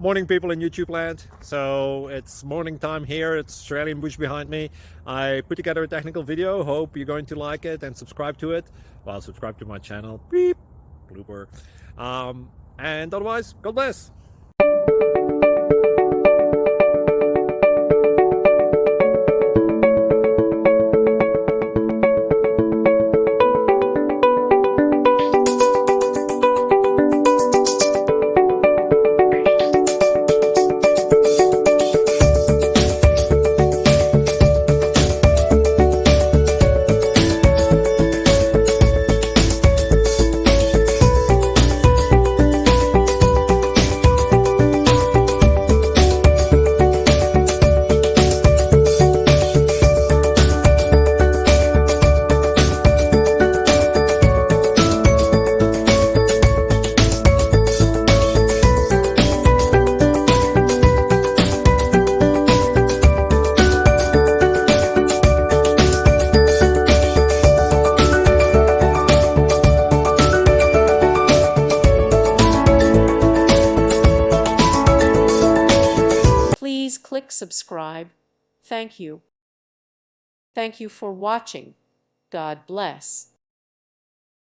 Morning, people in YouTube land. So it's morning time here. It's Australian bush behind me. I put together a technical video. Hope you're going to like it and subscribe to it. Well, subscribe to my channel. Beep. Blooper. And otherwise, God bless. Please click subscribe. Thank you. Thank you for watching. God bless.